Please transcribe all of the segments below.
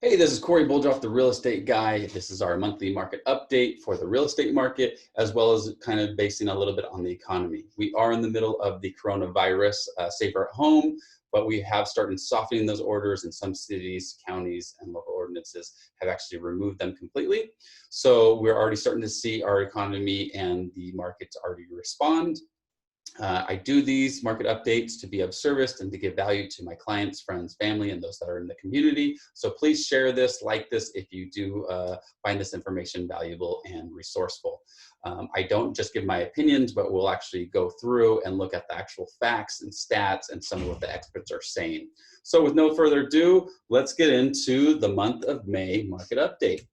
Hey, this is Cory Boldroff, the real estate guy. This is our monthly market update for the real estate market, as well as kind of basing a little bit on the economy. We are in the middle of the coronavirus, safer at home, but we have started softening those orders in some cities, counties, and local ordinances have actually removed them completely. So we're already starting to see our economy and the markets already respond. I do these market updates to be of service and to give value to my clients, friends, family, and those that are in the community. So please share this, like this, if you do find this information valuable and resourceful. I don't just give my opinions, but we'll actually go through and look at the actual facts and stats and some of what the experts are saying. So with no further ado, let's get into the month of May market update.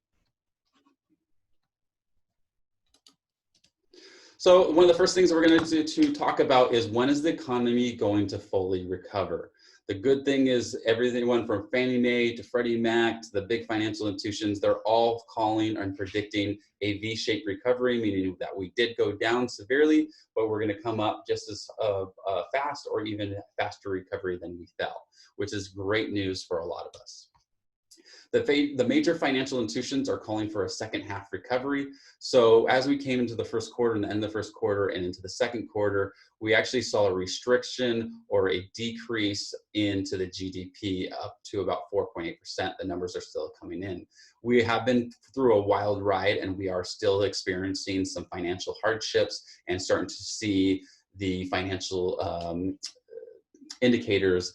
So one of the first things that we're going to talk about is when is the economy going to fully recover? The good thing is everyone from Fannie Mae to Freddie Mac to the big financial institutions, they're all calling and predicting a V-shaped recovery, meaning that we did go down severely, but we're going to come up just as fast or even faster recovery than we fell, which is great news for a lot of us. The major financial institutions are calling for a second half recovery. So as we came into the first quarter and the end of the first quarter and into the second quarter, we actually saw a restriction or a decrease into the GDP up to about 4.8%. The numbers are still coming in. We have been through a wild ride and we are still experiencing some financial hardships and starting to see the financial indicators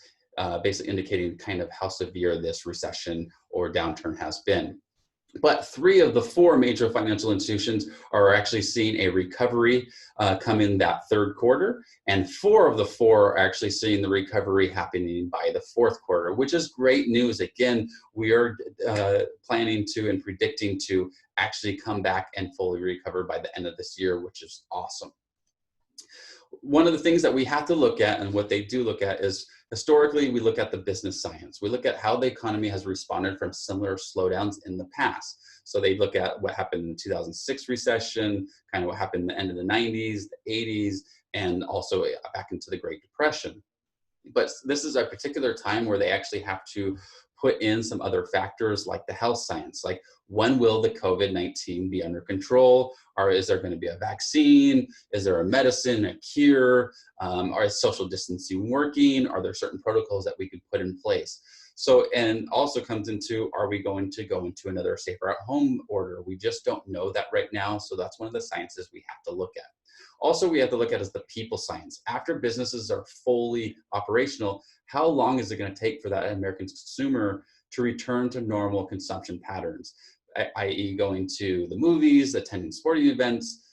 basically indicating kind of how severe this recession or downturn has been. But 3 of the 4 major financial institutions are actually seeing a recovery come in that third quarter, and 4 of the 4 are actually seeing the recovery happening by the fourth quarter, which is great news. Again, we are planning to and predicting to actually come back and fully recover by the end of this year, which is awesome. One of the things that we have to look at, and what they do look at, is historically we look at the business science. We look at how the economy has responded from similar slowdowns in the past. So they look at what happened in the 2006 recession, kind of what happened in the end of the 90s, the 80s, and also back into the Great Depression. But this is a particular time where they actually have to put in some other factors like the health science, like when will the COVID-19 be under control? Or is there going to be a vaccine? Is there a medicine, a cure? Is social distancing working? Are there certain protocols that we could put in place? So, and also comes into, are we going to go into another safer at home order? We just don't know that right now. So that's one of the sciences we have to look at. Also, we have to look at is the people science. After businesses are fully operational, how long is it going to take for that American consumer to return to normal consumption patterns, i.e. going to the movies, attending sporting events,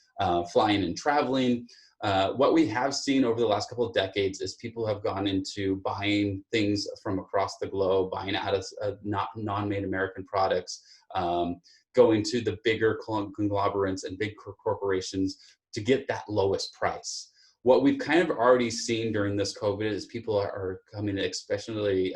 flying and traveling? What we have seen over the last couple of decades is people have gone into buying things from across the globe, buying out of non-made American products, going to the bigger conglomerates and big corporations to get that lowest price. What we've kind of already seen during this COVID is people are coming especially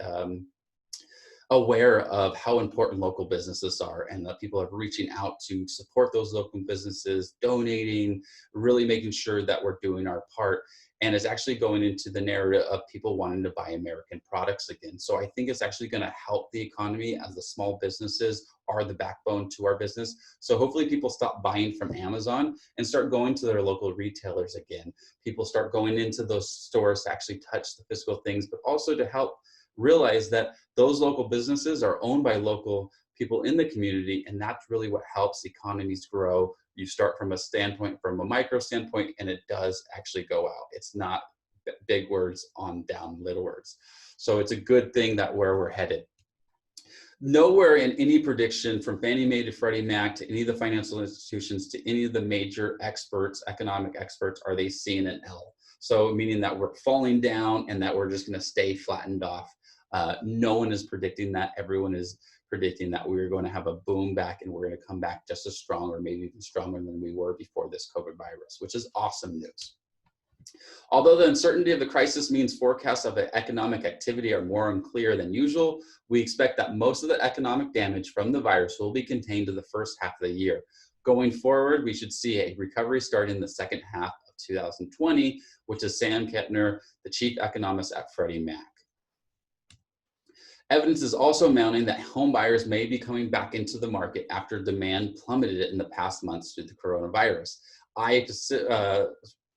aware of how important local businesses are, and that people are reaching out to support those local businesses, donating, really making sure that we're doing our part. And it's actually going into the narrative of people wanting to buy American products again. So I think it's actually going to help the economy, as the small businesses are the backbone to our business. So hopefully people stop buying from Amazon and start going to their local retailers again. People start going into those stores to actually touch the physical things, but also to help realize that those local businesses are owned by local people in the community, and that's really what helps economies grow. You start from a standpoint, from a micro standpoint, and it does actually go out. It's not big words on down little words. So it's a good thing that where we're headed. Nowhere in any prediction from Fannie Mae to Freddie Mac to any of the financial institutions to any of the major experts, economic experts, are they seeing an L. So meaning that we're falling down and that we're just going to stay flattened off. No one is predicting that. Everyone is predicting that we're going to have a boom back and we're going to come back just as strong, or maybe even stronger than we were before this COVID virus, which is awesome news. Although the uncertainty of the crisis means forecasts of economic activity are more unclear than usual, we expect that most of the economic damage from the virus will be contained to the first half of the year. Going forward, we should see a recovery starting in the second half of 2020, which is Sam Kettner, the chief economist at Freddie Mac. Evidence is also mounting that home buyers may be coming back into the market after demand plummeted in the past months due to coronavirus. I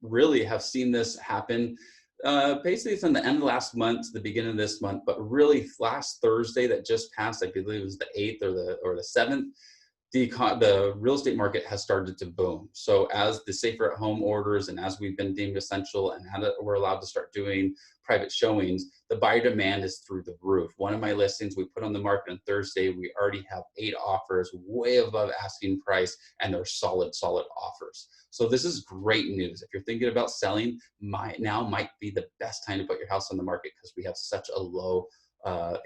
really have seen this happen basically from the end of last month to the beginning of this month, but really last Thursday that just passed, I believe it was the 8th or the 7th, the real estate market has started to boom. So as the safer at home orders and as we've been deemed essential and we're allowed to start doing private showings, the buyer demand is through the roof. One of my listings we put on the market on Thursday, we already have 8 offers way above asking price, and they're solid offers. So this is great news. If you're thinking about selling, now might be the best time to put your house on the market because we have such a low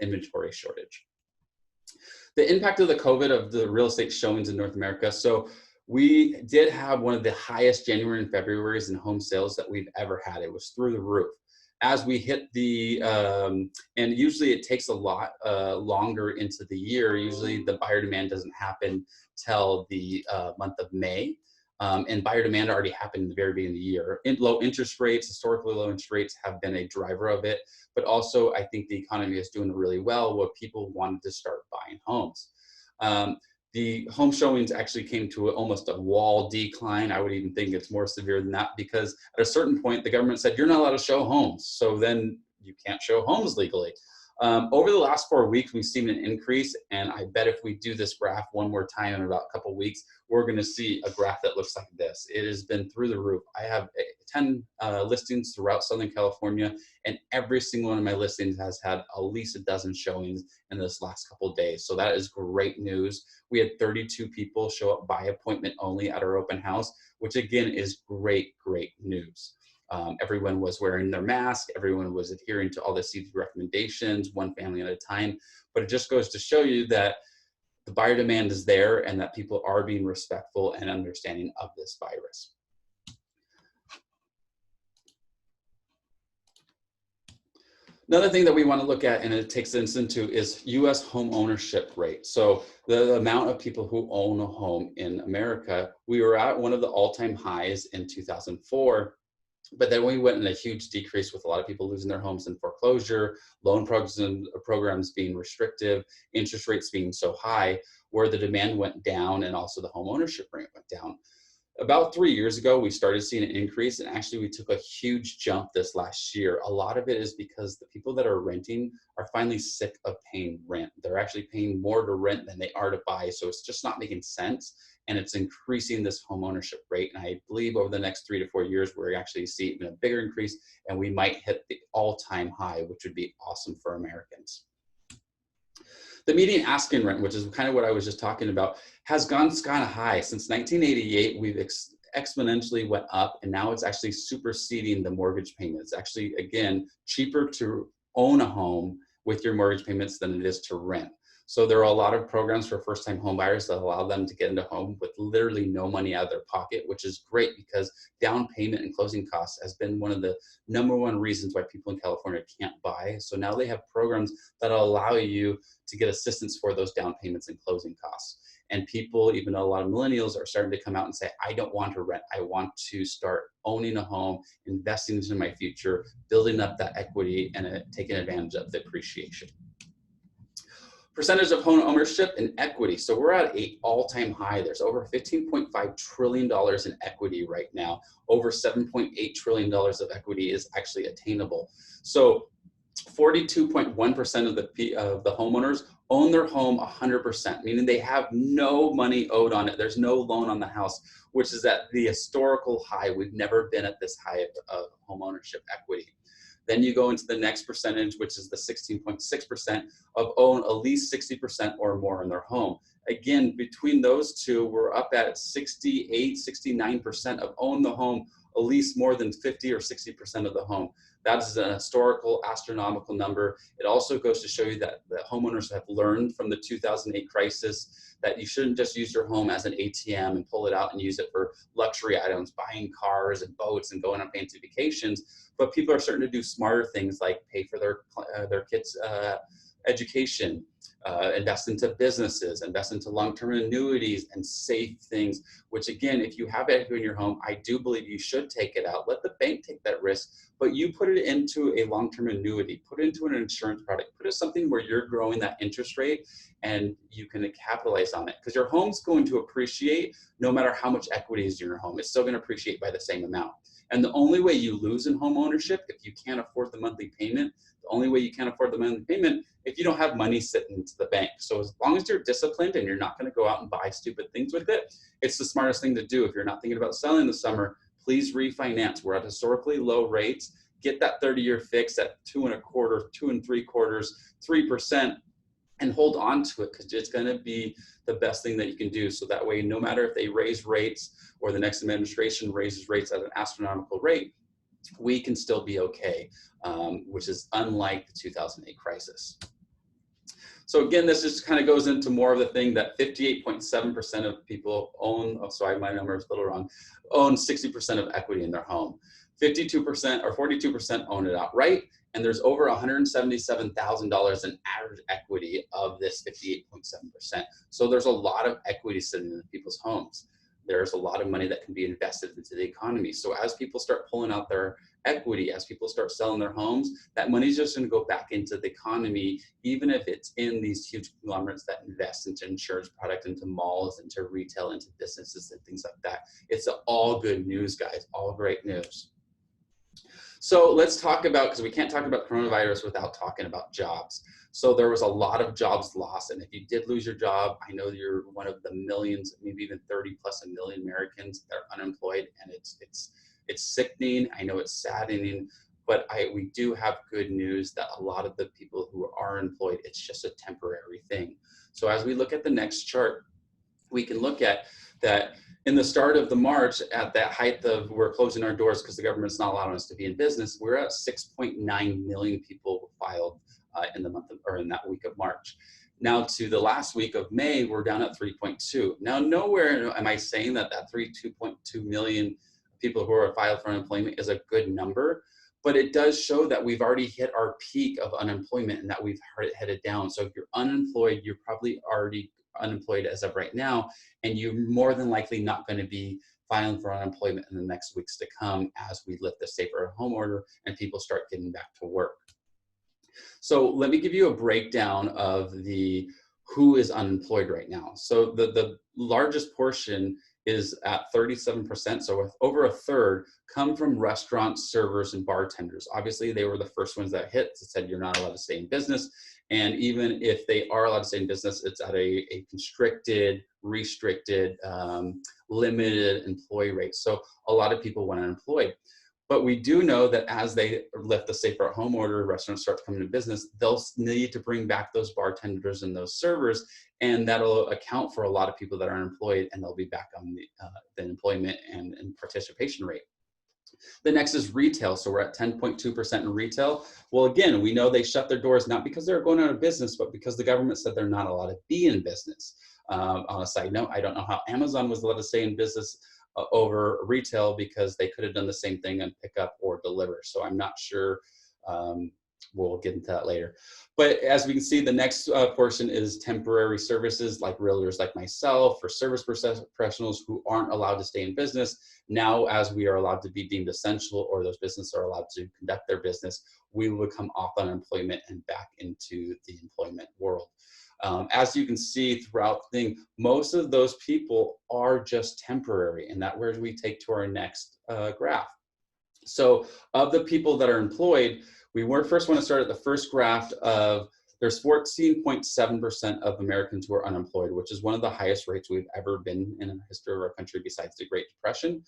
inventory shortage. The impact of the COVID of the real estate showings in North America. So we did have one of the highest January and Februaries in home sales that we've ever had. It was through the roof. As we hit the, and usually it takes a lot longer into the year. Usually the buyer demand doesn't happen till the month of May. And buyer demand already happened in the very beginning of the year. Low interest rates, historically low interest rates have been a driver of it, but also I think the economy is doing really well where people wanted to start buying homes. The home showings actually came to almost a wall decline. I would even think it's more severe than that because at a certain point, the government said, you're not allowed to show homes. So then you can't show homes legally. Over the last 4 weeks, we've seen an increase, and I bet if we do this graph one more time in about a couple of weeks, we're going to see a graph that looks like this. It has been through the roof. I have 10 listings throughout Southern California, and every single one of my listings has had at least a dozen showings in this last couple of days. So that is great news. We had 32 people show up by appointment only at our open house, which again is great news. Everyone was wearing their mask. Everyone was adhering to all the CDC recommendations, one family at a time. But it just goes to show you that the buyer demand is there and that people are being respectful and understanding of this virus. Another thing that we want to look at, and it takes us into, is U.S. home ownership rate. So the amount of people who own a home in America, we were at one of the all-time highs in 2004. But then we went in a huge decrease with a lot of people losing their homes in foreclosure, loan programs being restrictive, interest rates being so high, where the demand went down and also the home ownership rate went down. About 3 years ago, we started seeing an increase, and actually we took a huge jump this last year. A lot of it is because the people that are renting are finally sick of paying rent. They're actually paying more to rent than they are to buy, so it's just not making sense, and it's increasing this home ownership rate. And I believe over the next 3 to 4 years, we're actually see even a bigger increase, and we might hit the all-time high, which would be awesome for Americans. The median asking rent, which is kind of what I was just talking about, has gone kind of high. Since 1988, we've exponentially went up, and now it's actually superseding the mortgage payments. Actually, again, cheaper to own a home with your mortgage payments than it is to rent. So there are a lot of programs for first-time home buyers that allow them to get into a home with literally no money out of their pocket, which is great because down payment and closing costs has been one of the #1 reasons why people in California can't buy. So now they have programs that allow you to get assistance for those down payments and closing costs. And people, even a lot of millennials, are starting to come out and say, I don't want to rent. I want to start owning a home, investing into my future, building up that equity, and taking advantage of the appreciation. Percentage of home ownership and equity. So we're at an all-time high. There's over $15.5 trillion in equity right now. Over $7.8 trillion of equity is actually attainable. So 42.1% of the homeowners own their home 100%, meaning they have no money owed on it. There's no loan on the house, which is at the historical high. We've never been at this high of home ownership equity. Then you go into the next percentage, which is the 16.6% of own at least 60% or more in their home. Again, between those two, we're up at 68, 69% of own the home, at least more than 50 or 60% of the home. That is an historical astronomical number. It also goes to show you that the homeowners have learned from the 2008 crisis that you shouldn't just use your home as an ATM and pull it out and use it for luxury items, buying cars and boats and going on fancy vacations. But people are starting to do smarter things like pay for their kids' education, invest into businesses, invest into long-term annuities and safe things, which again, if you have equity in your home, I do believe you should take it out. Let the bank take that risk, but you put it into a long-term annuity, put it into an insurance product, put it something where you're growing that interest rate and you can capitalize on it, because your home's going to appreciate no matter how much equity is in your home. It's still going to appreciate by the same amount. And the only way you lose in home ownership, if you can't afford the monthly payment, the only way you can't afford the monthly payment, if you don't have money sitting into the bank. So as long as you're disciplined and you're not going to go out and buy stupid things with it, it's the smartest thing to do. If you're not thinking about selling this summer, please refinance. We're at historically low rates. Get that 30-year fix at 2.25%, 2.75%, 3%, and hold on to it, because it's going to be the best thing that you can do. So that way, no matter if they raise rates or the next administration raises rates at an astronomical rate, we can still be okay, which is unlike the 2008 crisis. So again, this just kind of goes into more of the thing that 58.7% of people own, oh, sorry, my number is a little wrong, own 60% of equity in their home. 52% or 42% own it outright, and there's over $177,000 in average equity of this 58.7%. So there's a lot of equity sitting in people's homes. There's a lot of money that can be invested into the economy. So as people start pulling out their equity, as people start selling their homes, that money's just going to go back into the economy, even if it's in these huge conglomerates that invest into insurance product, into malls, into retail, into businesses and things like that. It's all good news, guys, all great news. So let's talk about, because we can't talk about coronavirus without talking about jobs. So there was a lot of jobs lost. And if you did lose your job, I know you're one of the millions, maybe even 30 plus a million Americans that are unemployed. And it's sickening. I know it's saddening, but we do have good news that a lot of the people who are employed, it's just a temporary thing. So as we look at the next chart, we can look at that in the start of the March, at that height of we're closing our doors because the government's not allowing us to be in business, we're at 6.9 million people filed in the month of, or in that week of March. Now to the last week of May, we're down at 3.2. Now nowhere am I saying that 2.2 million people who are filed for unemployment is a good number, but it does show that we've already hit our peak of unemployment and that we've headed down. So if you're unemployed, you're probably already unemployed as of right now, and you're more than likely not going to be filing for unemployment in the next weeks to come as we lift the stay-at-home order and people start getting back to work. So let me give you a breakdown of who is unemployed right now. So the largest portion is at 37%, so with over a third come from restaurants, servers, and bartenders. Obviously, they were the first ones that hit. It said you're not allowed to stay in business. And even if they are allowed to stay in business, it's at a constricted, restricted, limited employee rate. So a lot of people went unemployed. But we do know that as they lift the safer-at-home order, restaurants start to come into business, they'll need to bring back those bartenders and those servers, and that'll account for a lot of people that are unemployed, and they'll be back on the employment and participation rate. The next is retail. So we're at 10.2% in retail. Well, again, we know they shut their doors not because they're going out of business, but because the government said they're not allowed to be in business. On a side note, I don't know how Amazon was allowed to stay in business over retail, because they could have done the same thing and pick up or deliver. So I'm not sure. We'll get into that later. But as we can see, the next portion is temporary services, like realtors like myself, or service professionals who aren't allowed to stay in business. Now, as we are allowed to be deemed essential, or those businesses are allowed to conduct their business, we will come off unemployment and back into the employment world. As you can see throughout the thing, most of those people are just temporary, and that where we take to our next graph. So of the people that are employed, we first want to start at the first graph of there's 14.7% of Americans who are unemployed, which is one of the highest rates we've ever been in the history of our country besides the Great Depression.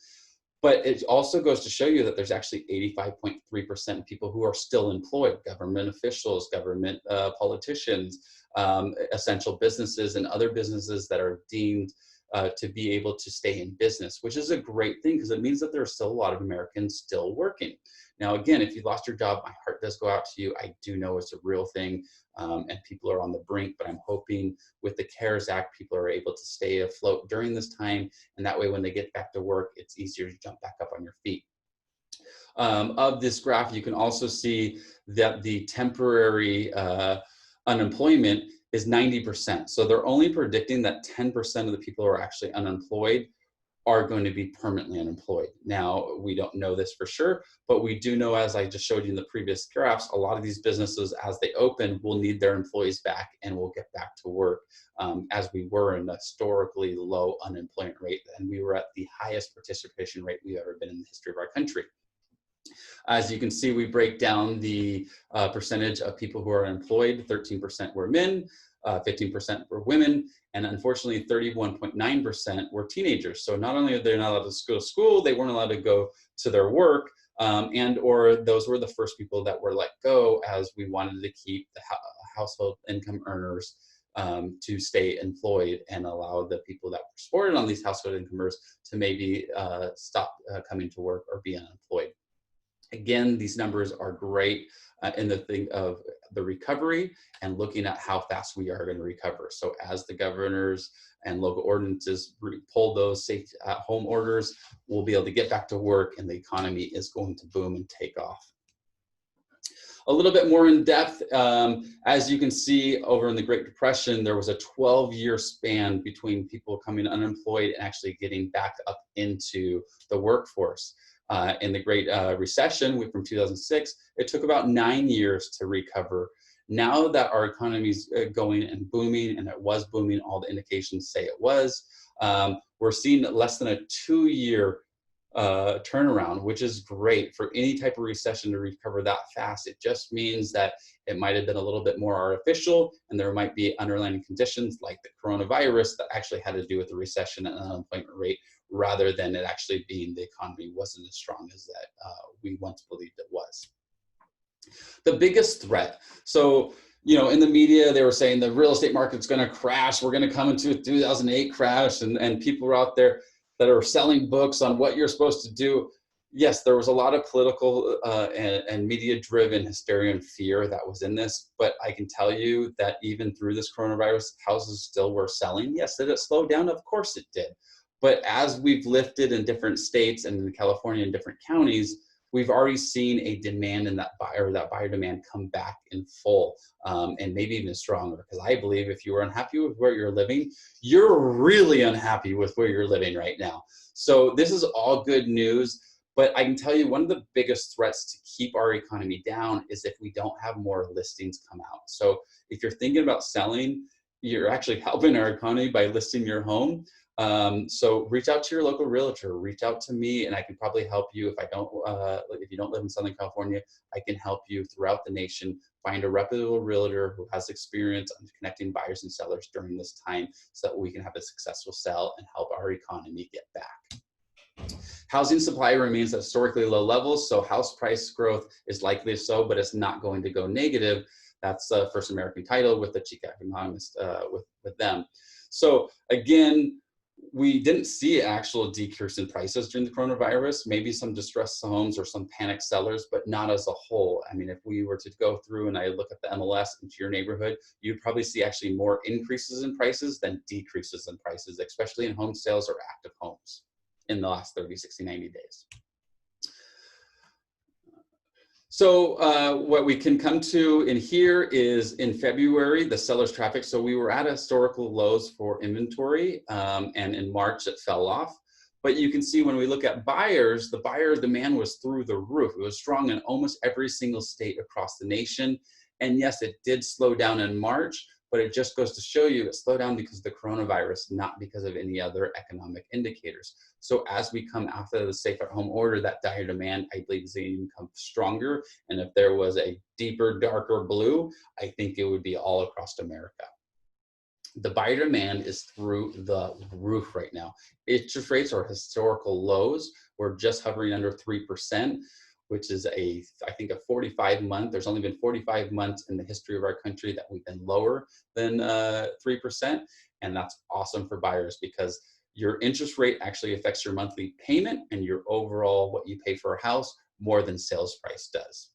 But it also goes to show you that there's actually 85.3% people who are still employed, government officials, government politicians, essential businesses, and other businesses that are deemed to be able to stay in business, which is a great thing, because it means that there are still a lot of Americans still working. Now, again, if you lost your job, my heart does go out to you. I do know it's a real thing, and people are on the brink, but I'm hoping with the CARES Act, people are able to stay afloat during this time, and that way when they get back to work, it's easier to jump back up on your feet. Of this graph, you can also see that the temporary unemployment is 90%. So they're only predicting that 10% of the people who are actually unemployed are going to be permanently unemployed. Now, we don't know this for sure, but we do know, as I just showed you in the previous graphs, a lot of these businesses, as they open, will need their employees back and will get back to work, as we were in a historically low unemployment rate, and we were at the highest participation rate we've ever been in the history of our country. As you can see, we break down the percentage of people who are employed. 13% were men, 15% were women, and unfortunately 31.9% were teenagers. So not only are they not allowed to go to school, they weren't allowed to go to their work, and or those were the first people that were let go, as we wanted to keep the household income earners to stay employed and allow the people that were supported on these household income earners to maybe stop coming to work or be unemployed. Again, these numbers are great in the thing of the recovery and looking at how fast we are going to recover. So as the governors and local ordinances pull those safe at home orders, we'll be able to get back to work and the economy is going to boom and take off. A little bit more in depth, as you can see over in the Great Depression, there was a 12-year span between people coming unemployed and actually getting back up into the workforce. In the Great Recession from 2006, it took about 9 years to recover. Now that our economy is going and booming, and it was booming, all the indications say it was, we're seeing less than a 2-year turnaround, which is great for any type of recession to recover that fast. It just means that it might have been a little bit more artificial, and there might be underlying conditions like the coronavirus that actually had to do with the recession and unemployment rate, rather than it actually being the economy wasn't as strong as that we once believed it was. The biggest threat. So, you know, in the media, they were saying the real estate market's going to crash. We're going to come into a 2008 crash, and people were out there that are selling books on what you're supposed to do. Yes, there was a lot of political and media-driven hysteria and fear that was in this, but I can tell you that even through this coronavirus, houses still were selling. Yes, did it slow down? Of course it did. But as we've lifted in different states and in California and different counties, we've already seen a demand in that buyer demand come back in full, and maybe even stronger. Because I believe if you are unhappy with where you're living, you're really unhappy with where you're living right now. So this is all good news. But I can tell you one of the biggest threats to keep our economy down is if we don't have more listings come out. So if you're thinking about selling, you're actually helping our economy by listing your home. So reach out to your local realtor, reach out to me, and I can probably help you. If you don't live in Southern California, I can help you throughout the nation find a reputable realtor who has experience on connecting buyers and sellers during this time, so that we can have a successful sell and help our economy get back. Housing supply remains at historically low levels, so house price growth is likely so, but it's not going to go negative. That's First American Title with the chief economist with them. So again, we didn't see an actual decrease in prices during the coronavirus, maybe some distressed homes or some panicked sellers, but not as a whole. I mean, if we were to go through and I look at the MLS into your neighborhood, you'd probably see actually more increases in prices than decreases in prices, especially in home sales or active homes in the last 30, 60, 90 days. So what we can come to in here is in February, the seller's traffic. So we were at historical lows for inventory, and in March it fell off. But you can see when we look at buyers, the buyer demand was through the roof. It was strong in almost every single state across the nation. And yes, it did slow down in March, but it just goes to show you it slowed down because of the coronavirus, not because of any other economic indicators. So as we come after the safe at home order, that dire demand, I believe, is going to become stronger. And if there was a deeper, darker blue, I think it would be all across America. The buyer demand is through the roof right now. Interest rates are historical lows. We're just hovering under 3%, which is I think a 45-month. There's only been 45 months in the history of our country that we've been lower than 3%. And that's awesome for buyers, because your interest rate actually affects your monthly payment and your overall what you pay for a house more than sales price does.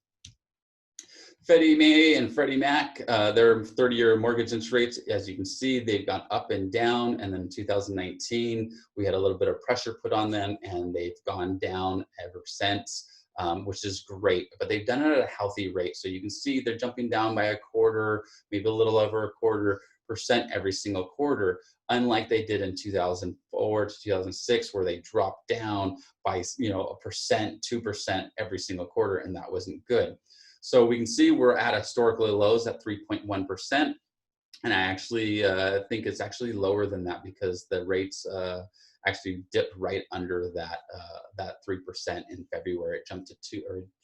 Freddie Mae and Freddie Mac, their 30-year mortgage interest rates, as you can see, they've gone up and down. And then in 2019, we had a little bit of pressure put on them, and they've gone down ever since. which is great, but they've done it at a healthy rate. So you can see they're jumping down by a quarter, maybe a little over a quarter% every single quarter, unlike they did in 2004 to 2006, where they dropped down by, you know, 1%, 2% every single quarter, and that wasn't good. So we can see we're at historically lows at 3.1%. And I actually think it's actually lower than that, because the rates actually dipped right under that 3% in February. It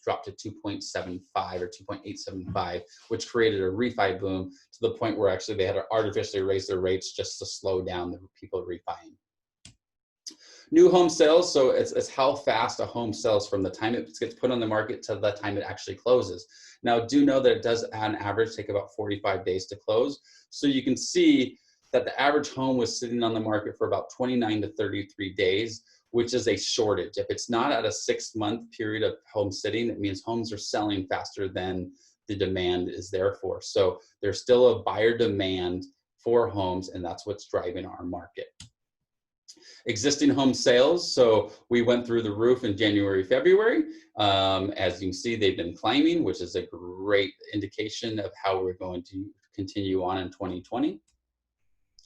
dropped to 2.75 or 2.875, which created a refi boom to the point where actually they had to artificially raise their rates just to slow down the people refining. New home sales, so it's how fast a home sells from the time it gets put on the market to the time it actually closes. Now, do know that it does on average take about 45 days to close. So you can see that the average home was sitting on the market for about 29 to 33 days, which is a shortage. If it's not at a 6-month period of home sitting, it means homes are selling faster than the demand is there for. So there's still a buyer demand for homes, and that's what's driving our market. Existing home sales, so we went through the roof in January, February. As you can see, they've been climbing, which is a great indication of how we're going to continue on in 2020.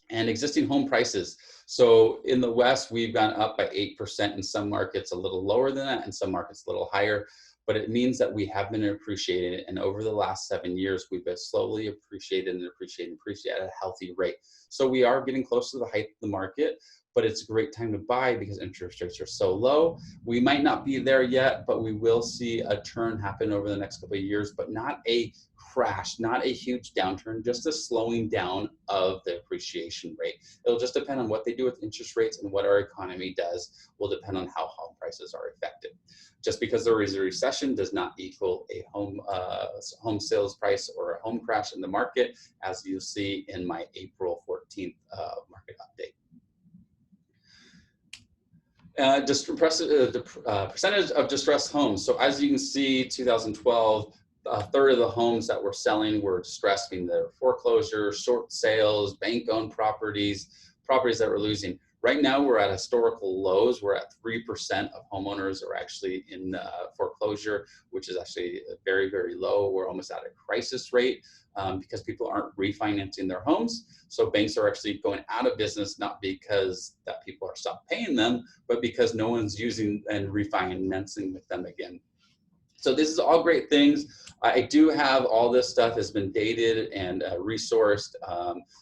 And existing home prices. So in the West, we've gone up by 8%, in some markets a little lower than that, in some markets a little higher, but it means that we have been appreciated. And over the last 7 years, we've been slowly appreciated at a healthy rate. So we are getting close to the height of the market, but it's a great time to buy because interest rates are so low. We might not be there yet, but we will see a turn happen over the next couple of years, but not a crash, not a huge downturn, just a slowing down of the appreciation rate. It'll just depend on what they do with interest rates, and what our economy does will depend on how home prices are affected. Just because there is a recession does not equal a home sales price or a home crash in the market, as you'll see in my April 14th market update. The percentage of distressed homes. So as you can see, 2012, a third of the homes that were selling were distressed, meaning they're foreclosure, short sales, bank-owned properties that were losing. Right now, we're at historical lows. We're at 3% of homeowners are actually in foreclosure, which is actually very, very low. We're almost at a crisis rate because people aren't refinancing their homes. So banks are actually going out of business, not because that people are stopped paying them, but because no one's using and refinancing with them again. So this is all great things. I do have all this stuff has been dated and resourced.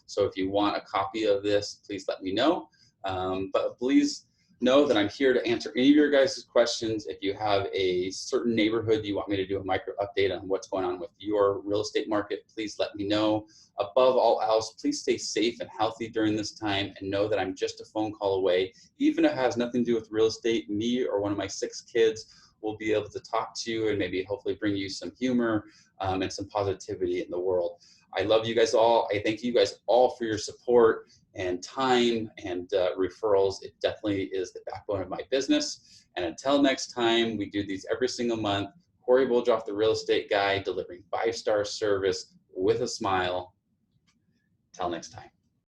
So if you want a copy of this, please let me know. But please know that I'm here to answer any of your guys' questions. If you have a certain neighborhood you want me to do a micro update on what's going on with your real estate market, please let me know. Above all else, please stay safe and healthy during this time, and know that I'm just a phone call away. Even if it has nothing to do with real estate, me or one of my 6 kids will be able to talk to you and maybe hopefully bring you some humor and some positivity in the world. I love you guys all. I thank you guys all for your support and time and referrals. It definitely is the backbone of my business. And until next time, we do these every single month. Cory Boldroff, the real estate guy, delivering 5-star service with a smile. Till next time.